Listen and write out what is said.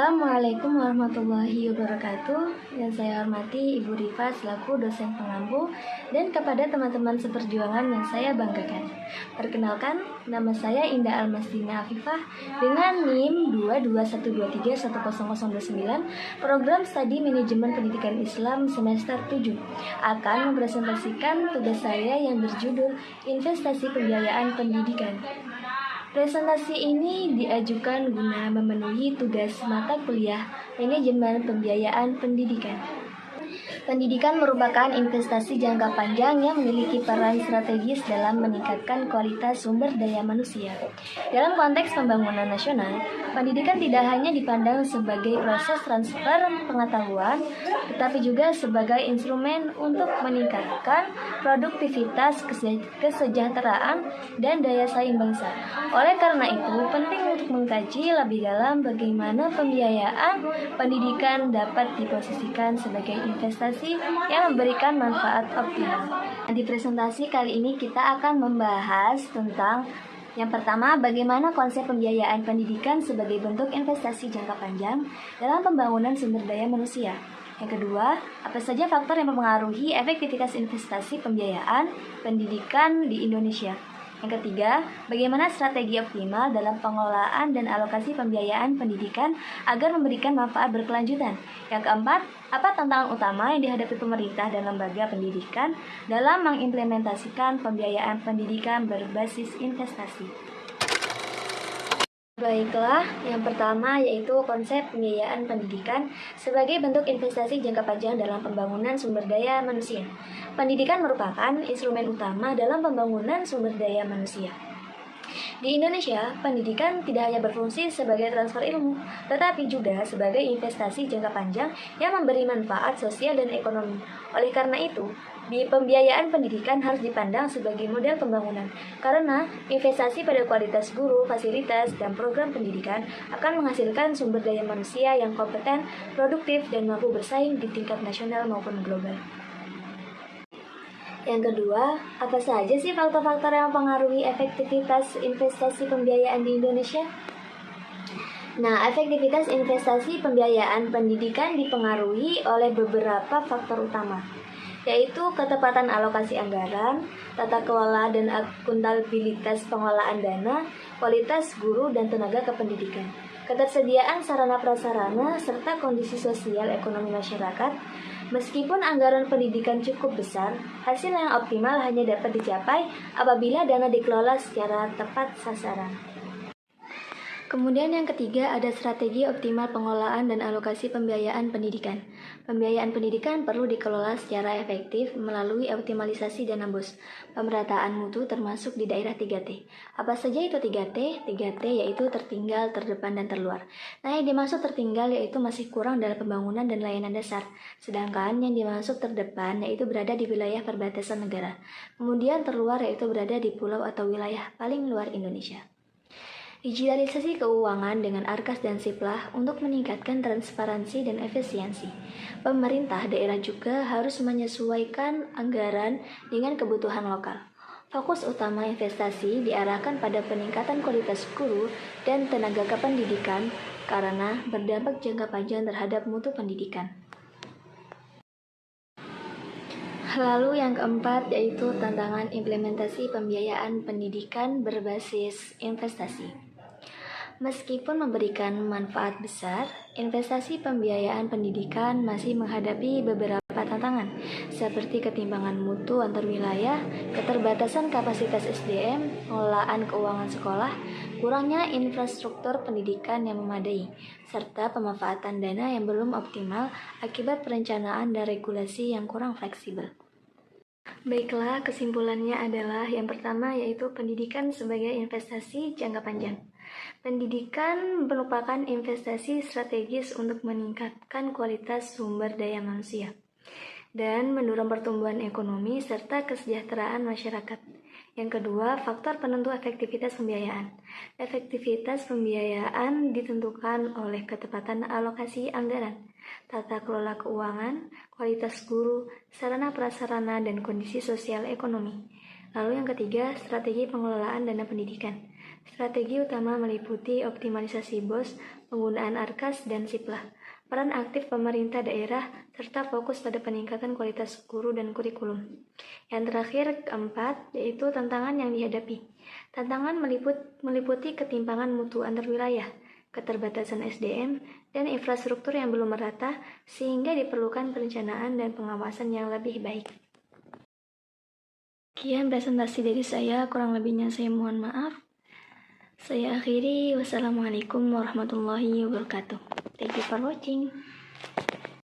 Assalamualaikum warahmatullahi wabarakatuh. Yang saya hormati Ibu Rifa selaku dosen pengampu dan kepada teman-teman seperjuangan yang saya banggakan. Perkenalkan, nama saya Indah Almastina Afifah dengan NIM 221231029, Program Studi Manajemen Pendidikan Islam semester 7 akan mempresentasikan tugas saya yang berjudul Investasi Pembiayaan Pendidikan. Presentasi ini diajukan guna memenuhi tugas mata kuliah Manajemen Pembiayaan Pendidikan. Pendidikan merupakan investasi jangka panjang yang memiliki peran strategis dalam meningkatkan kualitas sumber daya manusia. Dalam konteks pembangunan nasional, pendidikan tidak hanya dipandang sebagai proses transfer pengetahuan, tetapi juga sebagai instrumen untuk meningkatkan produktivitas, kesejahteraan, dan daya saing bangsa. Oleh karena itu, penting untuk mengkaji lebih dalam bagaimana pembiayaan pendidikan dapat diposisikan sebagai investasi yang memberikan manfaat optimal. Di presentasi kali ini kita akan membahas tentang yang pertama, bagaimana konsep pembiayaan pendidikan sebagai bentuk investasi jangka panjang dalam pembangunan sumber daya manusia. Yang kedua, apa saja faktor yang mempengaruhi efektivitas investasi pembiayaan pendidikan di Indonesia. Yang ketiga, bagaimana strategi optimal dalam pengelolaan dan alokasi pembiayaan pendidikan agar memberikan manfaat berkelanjutan. Yang keempat, apa tantangan utama yang dihadapi pemerintah dan lembaga pendidikan dalam mengimplementasikan pembiayaan pendidikan berbasis investasi. Baiklah, yang pertama yaitu konsep pembiayaan pendidikan sebagai bentuk investasi jangka panjang dalam pembangunan sumber daya manusia. Pendidikan merupakan instrumen utama dalam pembangunan sumber daya manusia. Di Indonesia, pendidikan tidak hanya berfungsi sebagai transfer ilmu, tetapi juga sebagai investasi jangka panjang yang memberi manfaat sosial dan ekonomi. Oleh karena itu, pembiayaan pendidikan harus dipandang sebagai model pembangunan, karena investasi pada kualitas guru, fasilitas, dan program pendidikan akan menghasilkan sumber daya manusia yang kompeten, produktif, dan mampu bersaing di tingkat nasional maupun global. Yang kedua, apa saja sih faktor-faktor yang mempengaruhi efektivitas investasi pembiayaan di Indonesia? Nah, efektivitas investasi pembiayaan pendidikan dipengaruhi oleh beberapa faktor utama, yaitu ketepatan alokasi anggaran, tata kelola dan akuntabilitas pengelolaan dana, kualitas guru dan tenaga kependidikan, ketersediaan sarana prasarana, serta kondisi sosial ekonomi masyarakat. Meskipun anggaran pendidikan cukup besar, hasil yang optimal hanya dapat dicapai apabila dana dikelola secara tepat sasaran. Kemudian yang ketiga ada strategi optimal pengelolaan dan alokasi pembiayaan pendidikan. Pembiayaan pendidikan perlu dikelola secara efektif melalui optimalisasi dana BOS, pemerataan mutu termasuk di daerah 3T. Apa saja itu 3T? 3T yaitu tertinggal, terdepan, dan terluar. Nah, yang dimaksud tertinggal yaitu masih kurang dalam pembangunan dan layanan dasar. Sedangkan yang dimaksud terdepan yaitu berada di wilayah perbatasan negara. Kemudian terluar yaitu berada di pulau atau wilayah paling luar Indonesia. Digitalisasi keuangan dengan Arkas dan Siplah untuk meningkatkan transparansi dan efisiensi. Pemerintah daerah juga harus menyesuaikan anggaran dengan kebutuhan lokal. Fokus utama investasi diarahkan pada peningkatan kualitas guru dan tenaga kependidikan karena berdampak jangka panjang terhadap mutu pendidikan. Lalu yang keempat yaitu tantangan implementasi pembiayaan pendidikan berbasis investasi. Meskipun memberikan manfaat besar, investasi pembiayaan pendidikan masih menghadapi beberapa tantangan, seperti ketimbangan mutu antar wilayah, keterbatasan kapasitas SDM, pengelolaan keuangan sekolah, kurangnya infrastruktur pendidikan yang memadai, serta pemanfaatan dana yang belum optimal akibat perencanaan dan regulasi yang kurang fleksibel. Baiklah, kesimpulannya adalah yang pertama yaitu pendidikan sebagai investasi jangka panjang. Pendidikan merupakan investasi strategis untuk meningkatkan kualitas sumber daya manusia dan mendorong pertumbuhan ekonomi serta kesejahteraan masyarakat. Yang kedua, faktor penentu efektivitas pembiayaan. Efektivitas pembiayaan ditentukan oleh ketepatan alokasi anggaran, tata kelola keuangan, kualitas guru, sarana prasarana, dan kondisi sosial ekonomi. Lalu yang ketiga, strategi pengelolaan dana pendidikan. Strategi utama meliputi optimalisasi BOS, penggunaan ARKAS, dan SIPLAH, peran aktif pemerintah daerah, serta fokus pada peningkatan kualitas guru dan kurikulum. Yang terakhir, keempat, yaitu tantangan yang dihadapi. Tantangan meliputi ketimpangan mutu antar wilayah, keterbatasan SDM, dan infrastruktur yang belum merata, sehingga diperlukan perencanaan dan pengawasan yang lebih baik. Sekian presentasi dari saya, kurang lebihnya saya mohon maaf. Saya akhiri, wassalamualaikum warahmatullahi wabarakatuh. Thank you for watching.